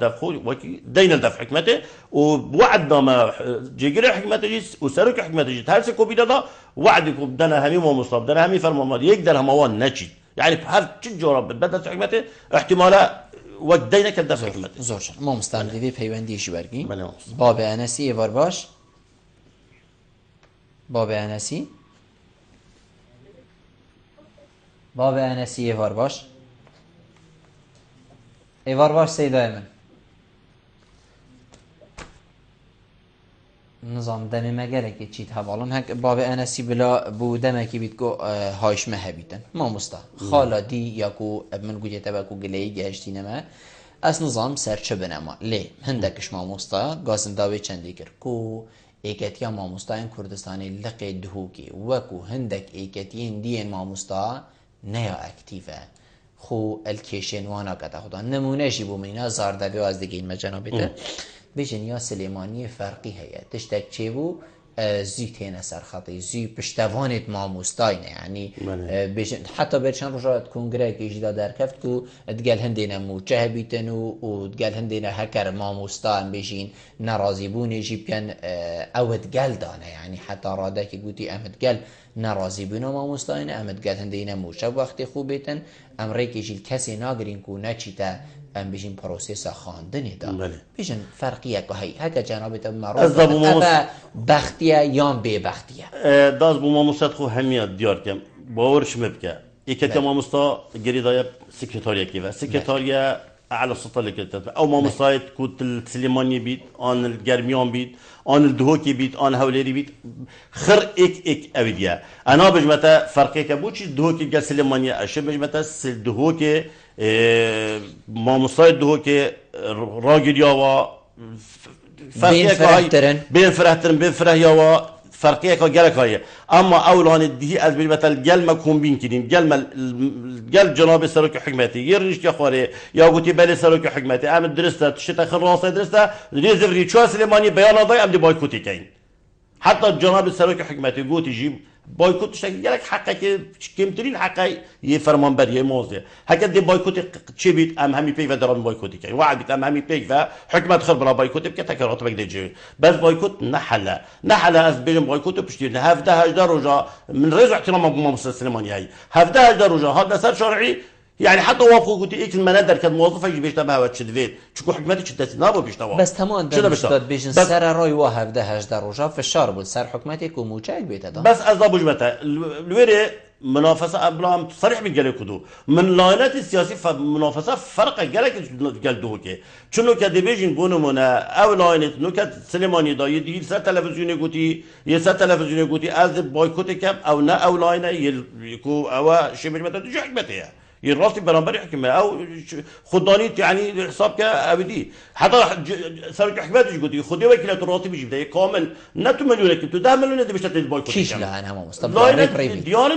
دفخو وکی دین الدفع حکمته و وعد نامه جگیر حکمته جیس و سرک حکمته جیس هر سکو بیدادا وعد کو بدن همین ما مصاب بدن همین فرمان یک در هموان نچید يعني هر چه جورا بدل حکمته احتمالا وقت دینک الدفع حکمته زور ما مستندی پیوندیش برگی باب انسی ایوار باش باب انسی باب انسی ایوار باش ایوار باش سیدای من نظام دمی مگره که چیت حوالان هک باب انسی بلا بودمه که بیتگو هایش مهبیتن ما مستا خالا دی یا کو من گوجه تبا کو گلهی گهشتی نمه از نظام سرچه بنما لی هندکش ما مستا گازن داوی چندی کر کو ایکتیا ما مستا این کردستانی لقی دهوکی وکو هندک ایکتین دین ما مستا نیا اکتیفه خو الکیشن وانا کتا خدا نمونهشی بو مینا زاردوی از دیگه این مجنابیته بیشن یا سلیمانی فرقی هیا تشتک چه بو زی تینه سرخطی زی پشتوانت ماموستاینه یعنی بیشن حتی برشن رجاعت کنگره که اجدا در کفت کو ادگل هندینه موچه بیتن و ادگل هندینه هکر ماموستان بیشین نرازی بونه جیب کن او ادگل دانه یعنی حتی راده که گوتی امدگل نرازی بونه ماموستاینه امدگل هندینه موچه وقتی خوب بیتن امره که جیل کسی ناگرین کو نچیتا ام بیشین پروسیس خواندنی دا بیشین فرقیه که هی هکا جنابت معروف اما بختیه یا بی بختیه داز بو ماموسات خو همیت دیار کم باورش مبکه یکی ماموستا گریدای سکرتاریا کی و سکرتاریا اعلى السلطه اللي كانت او ماموسايت كنت السليماني بيت ان الجرميان بيت ان الدهوكي بيت ان هوليري بيت خر اك ابديا انا بجمتا فرقي كبوتش الدهوكي قال سليماني اش بجمتا الدهوكي ماموسايت دهوكي راجل ياوا فرقي بين فرح ياوا فرقیه که گله کایه اما اولان دیگه از بیل مثلا گل ما کومبین کردیم گل جناب سرک حکمتی یه ریش خواره یا گویی بله سرک حکمتی ام درسته تشت خر راسته درسته ریزری چه سلیمانی بیان دای ام دی بایکوتی کین حتی جناب سرک حکمتی گویی جیم بایکوت شکل گله حقه که کمترین حقه یه فرمانبری موضوع هکر دی بایکوت چی بید ام همی پی و درام بایکوتی کین وعد بید ام همی پی و حکمت خر برا بایکوت بکه تکرارات بگذاری جوی بس بایکوت نحله از بیرون بایکوت پشتیر نه 17 روزا من رئیس احترام ما مسلمانی هی 17 روزا هذا سر شرعي يعني حتى وافقوا قلت ايك المنادر كان موظفه يجي بيشتبه وتشدفيت شكو حكمتي شدت نابو بيشتبه بس تمام ده بيشتد بيجن سر راي وهف ده 18 روزا في الشهر بول سر حكمتك وموچاك بيت ده بس از ابو جمتا الوري منافسه ابراهيم صريح بالجل كدو من لاينات السياسي منافسه فرق جلك جلدو كي شنو كدي بيجن بونمنا او لاينت نكت سليماني دا يدي سر تلفزيوني قوتي يسر تلفزيوني قوتي از بويكوت كم او نا او لاينه يكو او شي مجمتا جو حكمتي الراسي برامبري حكمه او خداني يعني حساب كابدي حتى سرك حكمتش قلت خدي وكيله الراتب يجي بده كامل نتو مليون كنت ده مليون دي بيشتري البايكوت كيش لا انا ما مستبلا دياني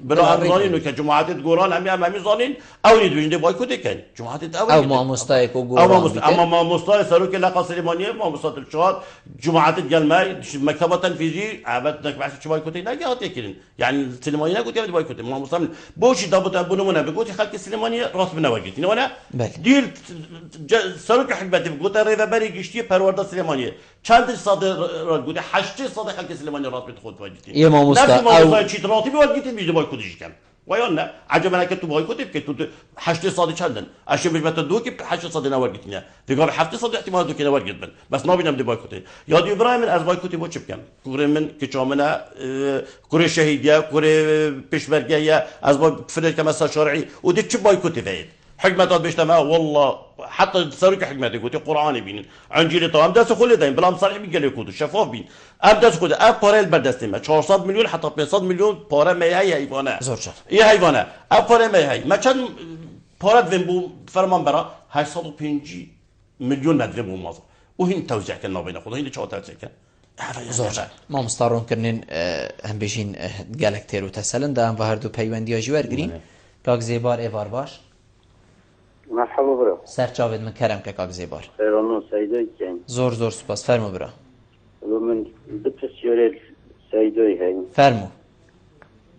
بلا ريب انه كجماعات القران هم ظانين او يدوين دي بايكوت كان جماعات او ما مستايك وقران اما ما مستاي سرك لا سليمانيه ما مستاي الشهاد جماعات الجلمه مكتبه تنفيذي عبدك بعد شو بايكوت نجات يكلن يعني سليمانيه قلت يا بايكوت ما مستعمل بوشي دابو بنمونه بقولي خلك السليمانيه راس بنواجد وانا ديل سرك حكمتي بقول ريفا بري قشتي پرورده سليمانيه چند صادر قلت 8 صادر خلك السليمانيه راس بتخود واجدين يا ما او چيت راتي بواجدين بيجي بايكوتش كم ويانا عجبنا كنت بايكوت بكتو 8 صادر چندن اشي مش بتدو كي 8 صادر نواجدين دغار 7 صادر احتمال دو كي نواجد بس ما بينام دي بايكوت يا دي ابراهيم از بايكوت بو چبكم كوري من كچامنا كوري شهيديا كوري بيشمرگيا از با فريق كما شرعي ودي چ بايكوت فايد حكمتات بيشتما والله حتى سرك حكمتي قلت قراني بين انجيل تو ام داس خولي دايم بلا مصالح بيقال يكودو شفاف بين ام داس خود اب بارل بردستم 400 مليون حتى 500 مليون بارا مي هي حيوانه زورشر اي حيوانه اب بارا مي هي ما كان بارا بو فرمان برا 805 مليون مدري بو مازا وهين توزيع كان بين خود هين چاوت كان زورشر ما مستارون كرنين هم بيجين گالكتير وتسلن ده هم هردو پیوندی جوار گرین کاک زیبار ایوار باش مرحبا برا سر چاوید من کرم که کاک زیبار ایرانو سایدای کن زور سپاس فرمو برا من دو پسیاره سایدای هایی فرمو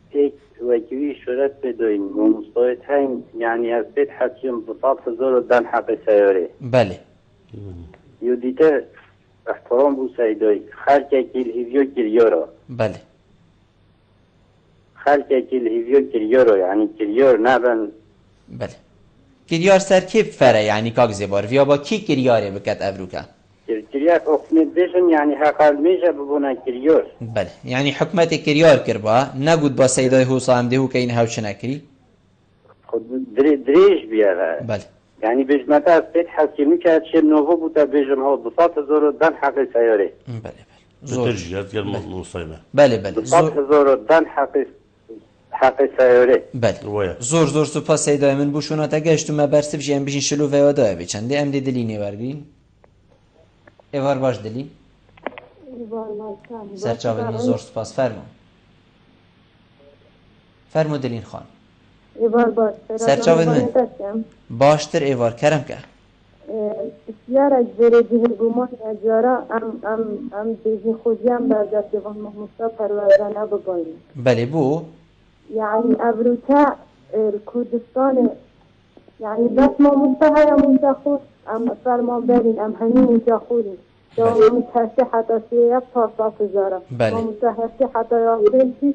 ایک وكيوي شرط بدوين ومستويت هاي يعني أثبت حكيم بساط زور الدان حق سياري بله يوديته احترام بو سيدوي خالك الهيفيو كريورو بله خالك الهيفيو كريورو يعني كريور نابن بله كريار سر كيف فرا يعني كاك زبار ويا با كي كرياري بكت افروكا كريار أخمد بيشن يعني هقال ميجا ببونا كريور بله يعني حكمة كريار كربا نقود با سيداي هو صامده هو كين هاوش نكري خد دريج بيها بله يعني بجمتا أثبت حكيمي كهات شيء نوفو بوتا بيجن هو بساط زور الدان حق سياري بله بله زور بترجيات قال مصيبة بله بله بساط زور الدان حق سياري بله ويا زور سپاس سیدای من بوشونا تا گشتو ما برسه بشیم بشین شلو و وادای بچنده ام دی دلی نیورگین ایوار باش دلی سرچاوین زور سپاس فرمو دلین خان ایوار باش سرچاوین من باشتر ایوار کرم که سیارش بره جهر گمان اجارا ام بیزی خوزیم بردست دیوان محموستا پروردانه بگایم بله بو يعني أبروتا الكردستان يعني بس ما منتهى منتخب أم فرمان برين أم هني منتخبين ما متهسي حتى سيئة بحفظة تجارة ما متهسي حتى يغبرتي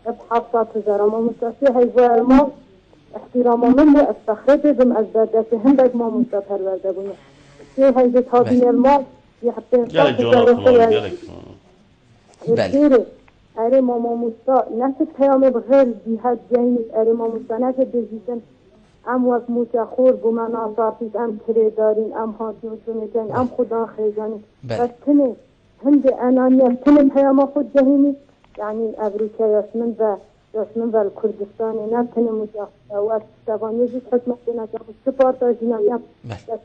بحفظة تجارة ما متهسي هاي المال احتراما من استخرج بم أزدادة هندك ما منتظر ورده بنا سي هاي بتهابين المال يحطين قالك جوالات بله اره ماما موسا نسل پیام بغیر جهت جهنیت اره ماما موسا نسل بزیدن ام وقت موسا خور بومن آسارتید ام کره دارین ام حاکم سنتین ام خدا خیزانی بس تنه هند انانیه تنه پیام خود جهنی يعني أمريكا يسمن بالكردستان نتني متأوات تباني جت حكمة نجاح سبارتا جنايا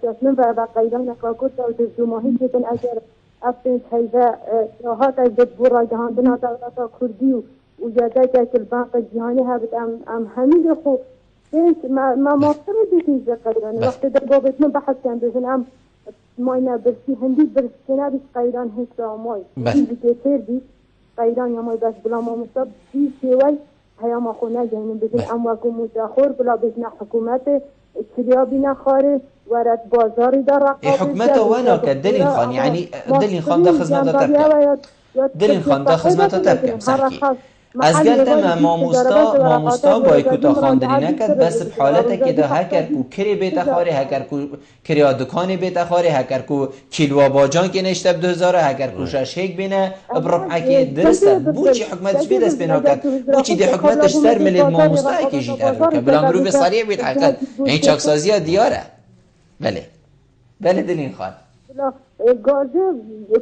يسمن بالقيدان نقاكوت أو تزوماهي جدا أجر أبين هذا راحت أجد برا جهان بنا دولة كردي وجدك البنك الجهاني هبت أم همين خو إيش ما مصر بيجي قيدان وقت دبابتنا بحث كان بيجن أم ماينا برسي هندي برسينا بس قيدان هسه ماي بيجي كثير بي قيدان يا ماي بس بلا ما مصاب في شوي هيا ما خونا جايين بيجن أم وكم متأخر بلا بيجنا حكومته كليا بينا خارج ورد بازاری در رقابت حکومت وانا که دلین خان يعني دلین خان ده خدمت تبکه دلین خان ده خدمت تبکه سحکی از قلت ماموستا بایکوتا خاندنی نکد بس بحالته که ده هکر کو کری بیت خاری هکر کو کریا دکانی بیت خاری هکر کو کیلوا باجان که نشته ب 2000 هکر کو شش هیک بینه برفعکی درسته بو چی حکومتش بی دست بنا کرد بو چی ده حکومتش سر ملید ماموستا که جید افریکا بلا مروف سریع بید حقیقت این چاکسازی دیاره بله دلین خان گازه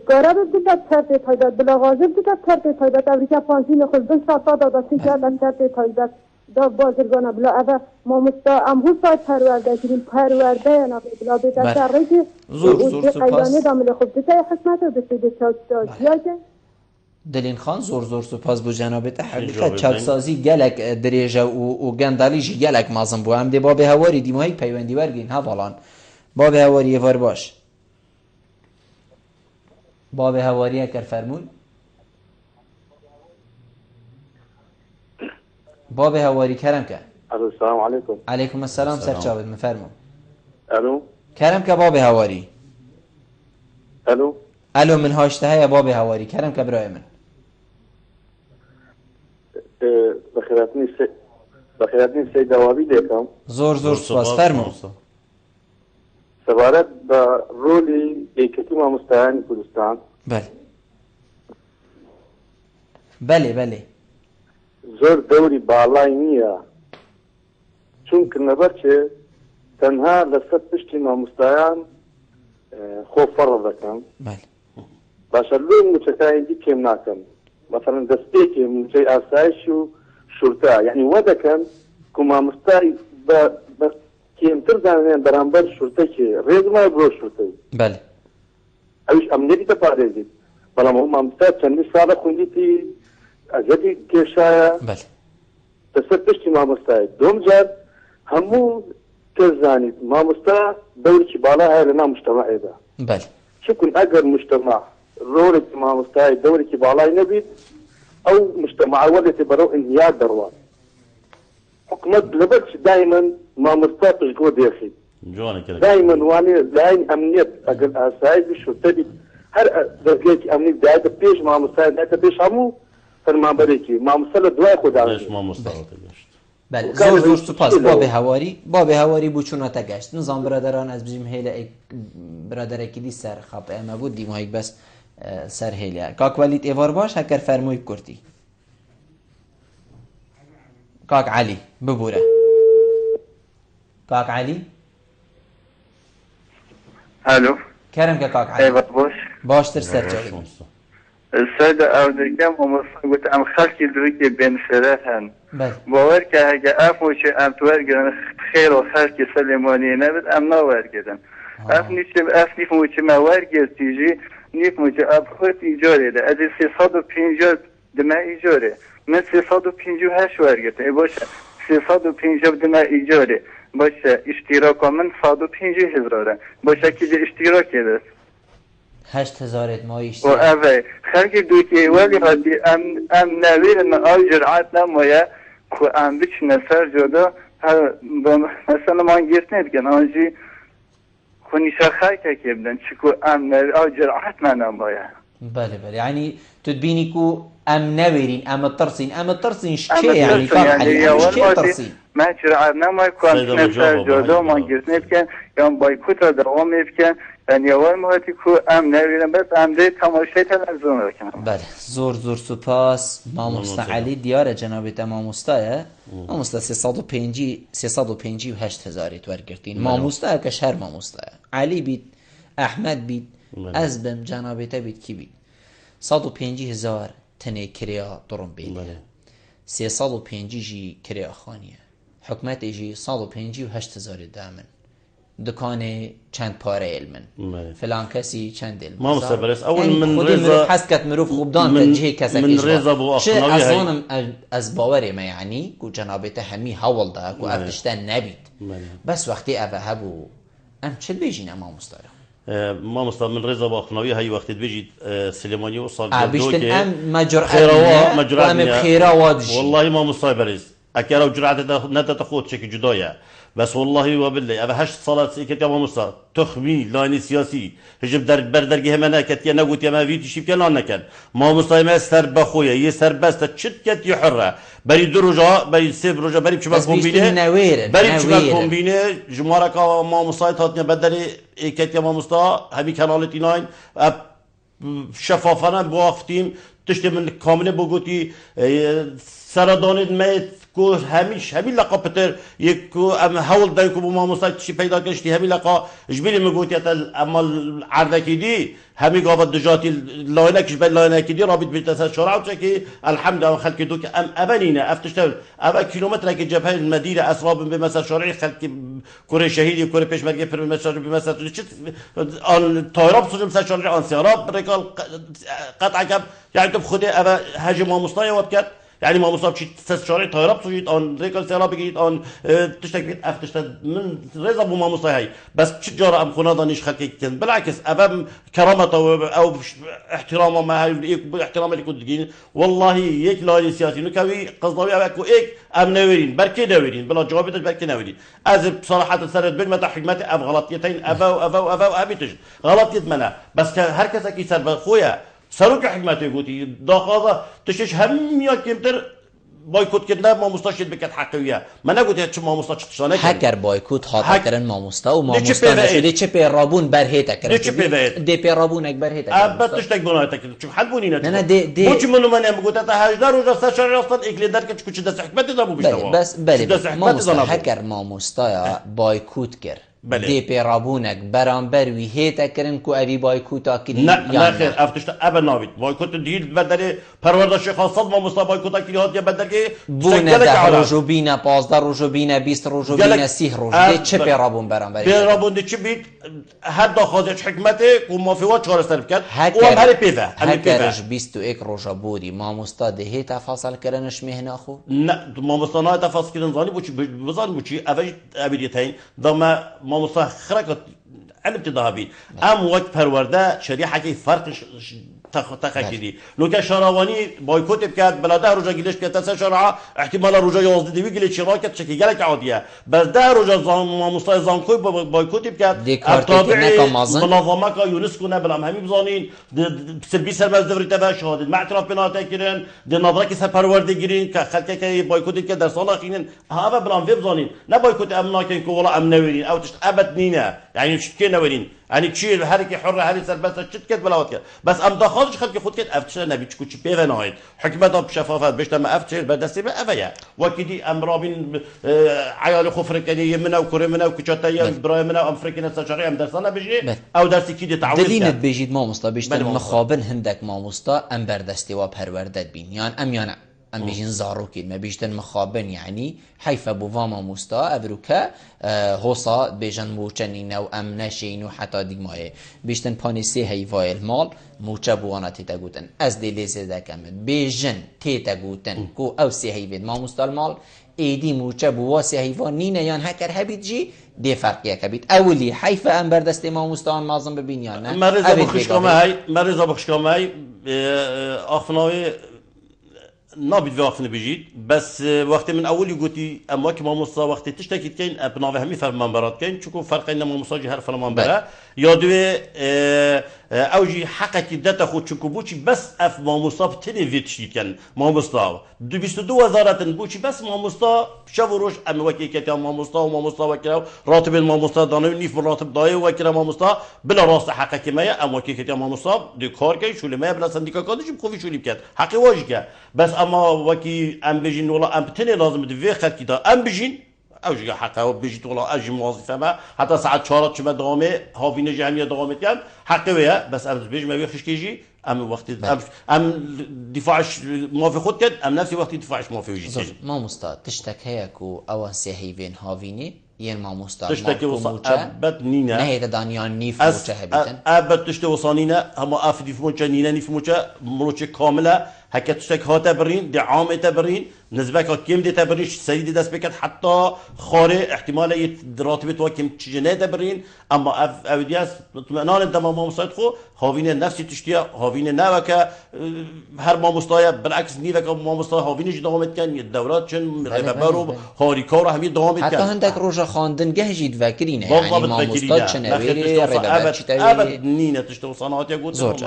کارا بده ترت تایداد بلا غازه بده ترت تایداد امریکا پانزین خود دو ساعت داد سیجاد ترت تایداد دا بازرگان بلا اول ما مستا امروز ساعت پرورده کردیم پرورده نه بلا به تسری که زور قیدانه دامل خود ده حکمت و ده چاکسازی دلین خان زور سپاس بو جنابت حقیقت چاکسازی گلک دریجه و گندالیش گلک مازم بو هم ده باب هواری دیمایی پیوندی ورگین هوالان باب هواری ور باش باب هواری اکر فرمون باب هواری کرم که السلام علیکم علیکم السلام سر چاود مفرمون الو کرم که باب هواری الو من هاشته های باب هواری کرم که برای من بخیراتنی سی دوابی دیکم زور سپاس فرمون سوارت با رولی ایکتی ما مستعان کردستان بله زور دوری بالای نیه چونکه نبرچه تنها لسد پشتی ما مستعان خوب فرض دکم باشا لون متكاين دي كم ناكم مثلا دستيك من جاي آسايش وشرطة يعني ودا كان كما مستاي بس كيم تردان برامبر شرطة كي ريز ما يبرو شرطة بله أيش أمنيتي تفاريزي بلا ما مستاي تشني صادق خنديتي أجدي كيشايا بله تسبشتي ما مستاي دوم جاد همو تزاني ما مستاي دوري كبالا هاي لنا مجتمع إذا بله شكون أقر مجتمع رولك ما مستعد دورك بالله نبي أو مجتمع ولد برو انهيار دروان حكومة لبرش دائما ما مستقل جو داخل جوانا كده دائما واني لين امنيت اقل اسايد شو تبي هر درجات امنيت دايت بيش ما مستعد دايت بيش همو فرما بريكي ما مستعد دواء خدا ليش ما مستعد بله زور سپاس باب هواری بو چونا تگشت نظام برادران از بجیم هیله برادر کی دی سر خاب اما بود دی مایک بس سر هیله کاک ولید ایوار باش هکر فرموی کرتی کاک علی ببوره کاک علی الو کرم که کاک علی ایوار باش تر سر جایی السيد أوديكم ومصوت أم خلقي دروكي بين سراحن بله باور هجا أفوش أم تورجن خير وخلقي سليماني نبت أم نور جدا أفني فوش ما ورجل تيجي نيف مجا أبخوت إيجاري ده أدي 350 دما إيجاري من 358 ورجل باشه 350 دما إيجاري باشه اشتراك من 150,000 باشه كده اشتراك ده 8,000 مایش و اوه خلقی دوکی ولی هادی ام نویر ما آی جرعات نمایه که ام بیچ نسر جدا مثلا من گیرت ندگن آنجی خونیشا خلقه که بدن چکو ام نویر آی جرعات نمایه بله بله يعني تدبيني كو ام نويرين ام الترسين شكي يعني شكي ترسين ما جرعات نمایه که ام نسر جدا من گیرت ندگن یا بایکوتا دوام میبکن يعني أول مرتي كو أم نبينا بس أم ده تماشای تلفزیون رو کنم. بله زور سپاس ماموستا علی دیار جنابت ماموستاه ماموستا 358 ورگرتین ماموستا که شهر ماموستا علی بید احمد بید ازبم جنابت بید کی بید 150,000 تنه کریا درم بید 350 جی کریا خانیه حکمت جی 158,000 دامن دکان چند پاره علمن فلان کسی چند علم ما مستبرس اول من رضا حسكت مروف خوبدان تنجيه كسك من رضا بو اخناوي اظن از باوري ما يعني كو جنابته همي هول ده كو افتشتن نبيت بس وقتي ابا هبو ام چه بيجين امام مستعر ما مستعر من رضا بو اخناوي هاي وقت بيجي سليماني وصل بيشتن ام مجرأة ام بخيرا وادجي والله ما مستبرس اكيرا جرعه نتا تاخذ شكل جدايه بس والله وبالله أبى هشت صلاة سيكت يا ماموسا تخمي لاين سياسي هجب در بردرجه همنا كت يا نقول يا ما فيتي شيء كلا نكن ماموسا ما سر بخويا يسر بس تشت كت يحرة بري درجة بري سيب رجع بري بشبه كومبينة بري بشبه كومبينة جمارة كا ماموسا تاتني بدري كت يا ماموسا هبي كنالتي لاين شفافنا بوقتیم تشت من کامل بگویی سردانید میت کو همی لقا پتر یک کو ام حول دای کو ما مستعد چی پیدا کردی همی لقا جبری میگویی تا اما عرضه کردی همی قابل دجاتی لاینه کش بل لاینه کردی رابط بیت تا شرع و چکی الحمدلله خلق دو که ام ابنینه افتشتر ابا کیلومتر که جبهه المدينه اسراب به مثلا شرعی خلق کره شهیدی کره پیشمرگی پر مثلا به مثلا چه آن تایراب سوزم مثلا شرعی آن سیاراب رکال قطع کب يعني تب خدي أبا هاجم ومصطايا وبكت يعني ما مصاب شيء تسشاري طيراب سويت أن ريكال سيارة بقيت أن تشتكي أفتشت من رزق أبو ما مصطايا بس شجرة أم خناضة نيش خلقي كن بالعكس أبا كرامة أو احترامه ما هاي احترامه اللي كنت تجين والله يك لا سياسي نكوي قصدي أبا كو إيك أم نورين بركي نورين بلا جوابتش بركي نورين أز بصراحة السرد بالمتى حكمتي أب غلطيتين أبا أبيتش غلطيت منها بس هركز أكيد سر بخويا سروك حكمتي قوتي داخل تشش هم يا كمتر بايكوت كدنا ما مستشهد بكت حقيقية ما نقول هيك ما مستشهد شانه هكر بايكوت خاطر كرن ما مستا وما مستا شدي تشبي رابون برهيتا كرن دي بي رابونك برهيتا أبى تشتك بنايتك شوف حلبوني أنا دي مش منو من يوم قلت هاجدار وجا سشر أصلا إقليم دارك كش دس حكمتي ده مو بيشتغل بس بله ما مستا هكر ما مستا بايكوت كر دي بي رابونك برانبر وي هيتا كرن كو ابي بايكوتا كري لا خير افتشت ابا ناويت بايكوت ديل بدري پروردش خاصات ما مصطفى بايكوتا كري هات يا بدري بونه ده روجو بينا 15 روجو بينا 20 روجو بينا 30 روجو دي چه بي رابون برانبر بي رابون دي چه بيت حد خاطر حكمته و ما في وقت چهار سر بكت و هم هري بيفا هكرش 21 روجا بودي ما مستاد هيتا فاصل كرنش مهنا اخو لا ما مستنا تفاصيل كرن زاني بوچ بزان بوچي اوج ابيتين ضما ما مصطفى خرقت علم تذهبي ام وقت پرورده شريحه كي فرق تخکیدی نوکه شاروانی بایکوت بکرد بلاده روزا گیلش که تسه شارع احتمال روزا 11 دیوی گیل چراکت چکی گلک عادیه بس ده روزا ماموستای زانکوی بایکوت بکرد تابع منظمه که یونسکو نه بلام همی بزانین سربی سرمز دوری تبع شهادت معترف بناته کردن ده نظره که سپرورده گیرین که خلک که بایکوت که در سال اخیرین ها بلام وی بزانین نه بایکوت امنا که کولا ام نورین او تشت ابد نینه يعني مش كي نورين يعني تشيل هركي حره هري سربسه شتكت بلاوت كده بس ام داخلش خلك خد كده افتش نبي تشكو تشي بيفنايد حكمه بشفافات باش لما افتش بدسي افيا وكدي ام رابين عيال خفر كدي يمنا وكرمنا وكشتايا برايمنا افريكنا سشاري ام درسنا بيجي او درسي كده تعود دلينت بيجيد ما مستا بيش مخابن هندك ما مستا ام بردستي و پروردت بين يعني ام يعني ام بيجين زاروكين ما بيجتن مخابن يعني حيف ابو فاما مستا ابروكا هوسا بيجن موچنين او ام نشين و حتى ديماي بيجتن پانيسي هيفاي المال موچا بوانا تيتا گوتن از دي ليزه دكم بيجن تيتا گوتن كو او سي هيفيد ما مستا المال ايدي موچا بوا سي هيفا نين يان هكر هبيت جي دي فرقيه كبيت اولي حيف ام بردست ما مستا مازم ببين يانا مريضه بخشكام هاي اخناوي نابید وقتی بجید بس وقتی من اولی گویی اما که ما مصا وقتی تشتکید کن بنابه همی فرمان برات کن چون فرق این ما مصاجی هر فرمان برا یا دوی اوجی حقیقی دتا خود چون بوچی بس اف ما مصا تنی ویتشی کن ما مصا 22 وزارتن بوچی بس ما مصا شوروش ام وکی که ما مصا وکیل راتب ما مصا دانه نیف راتب دای وکیل ما مصا بلا راست حقیقی ما ام وکی که ما مصا دی کار کی شولی ما بلا سندیکا کادش خوبی شولی کرد حقی واجی که بس اما وكي ام بيجين ولا ام بتني لازم تفي خلق كده ام بيجين اوجي حقه بيجي ولا اجي موظفه ما حتى ساعات شارات شما دوامه هاوين جمعيه دوامه كان حقه ويا بس ام بيجي ما بيخش كيجي ام وقت ام دفاعش ما في خد كد ام نفسي وقت دفاعش ما في يجي ما مستعد تشتك هيكو او سيهيفين هاويني ين ما مستعد تشتكي ابد نينا نهي دانيان نيف موچه هبيتن ابد تشتكي وصانينا هما افدي في موچه نينا نيف موچه مروچه كامله هكا تشتك هاتا برين دي عام تبرين نسبة كم دي تبرين سيدي دست بكت حتى خاري احتمال راتبت وكم تجنه تبرين اما اودياس اطمئنان انت ما مصايد خو هاوين نفسي تشتيا هاوين نوكا هر ما مستايا بالعكس نيوكا ما مستايا هاوين جدامت كان الدورات شن ربابرو هاري كارو همي دامت كان حتى هندك روجا خاندن جهجيد فاكرين يعني ما مستايد شنويري ربابات ابد نينه تشتو صناعات يا قلت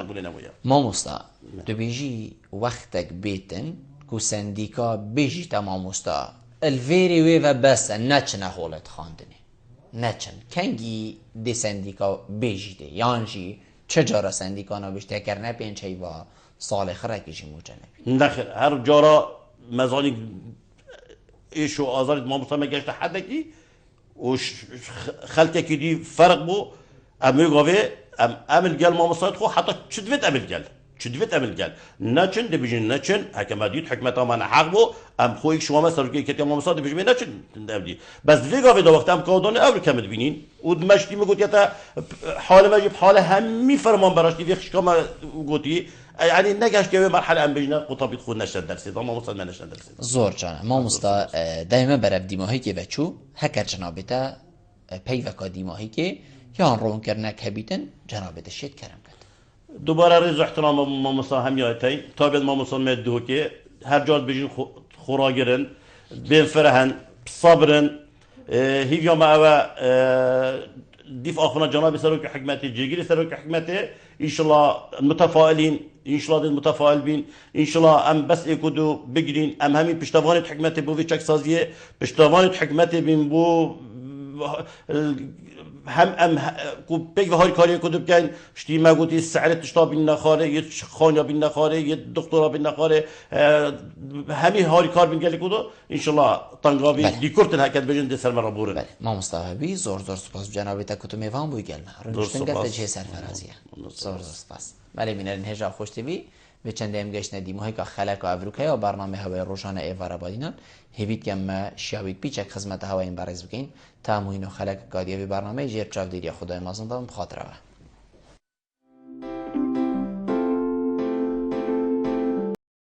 ما مستايد تو بيجي وقتك بيتن كو سنديكا بيجي تمام مستا الفيري ويفا بس نچنه هولت خاندني نچن كنجي دي سنديكا بيجي دي يانجي چجارا سنديكا نا بيشته کرنه پين چيوا سال خركيشي موجنه نخير هر جارا مزاني ايشو آزارت ما مستا مگشت حدكي و خلقك دي فرق بو امي غاوي امل گل ما مستا خو حتى چدوت امل گل شدوت عمل قال ناتشن دبيجن ناتشن هكما ديت حكمتها ما حقبو ام خويك شو ما سرقي كتي ما مصاد دبيجن ناتشن دبدي بس فيغا في وقت ام كودون اول كامل بينين ودمشتي مقول يتا حاله ما جيب حاله همي فرمان براشتي في خش كما قوتي يعني نجاش كوي مرحله ام بيجنا قطب يدخل نشد درسي ما وصل ما نشد درسي زور جان ما مستا دائما برب ديماهي كي بچو هكر جنابته پيوكا ديماهي كي يان رون كرنا كبيتن جنابته شيت كرم دوباره رضا احترام ما مساهم ياتي تابع ما مسلم دوكي هر جال بيجين خوراگرن بين فرهن صبرن هيجا ما ديف اخونا جناب سروك حكمتي جيجري سروك حكمتي ان شاء الله متفائلين ان شاء الله متفائل بين ان شاء الله ام بس يكودو بجرين ام همي بشتوانت حكمتي بو في تشك سازيه بشتوانت حكمتي بين بو هم ام کو پیک هاری کاری کدوم کن شتی ما گویی سعرت شتاب بین نخاره یه خانه بین نخاره یه دکترا بین نخاره همی هاری کار بین گلی کدو ان شاء الله تنگابی دیکورتن هکت بجن دسر مرا بورن ما مصطفی زور سپاس جناب تا کتو میوان بوی گلنا رنجتن گفت چه سرفرازیه زور سپاس ولی مینرن هجا خوش تیوی به چند ام گشت ندیم هایی که خلق آفریقا و برنامه هوای روشان ایوار آبادینان هیچ کم شیوید پیچک خدمت هوای این برز بکن تا موین و خلق کادیوی برنامه جیب چاودیری خدای مازن دام خاطره.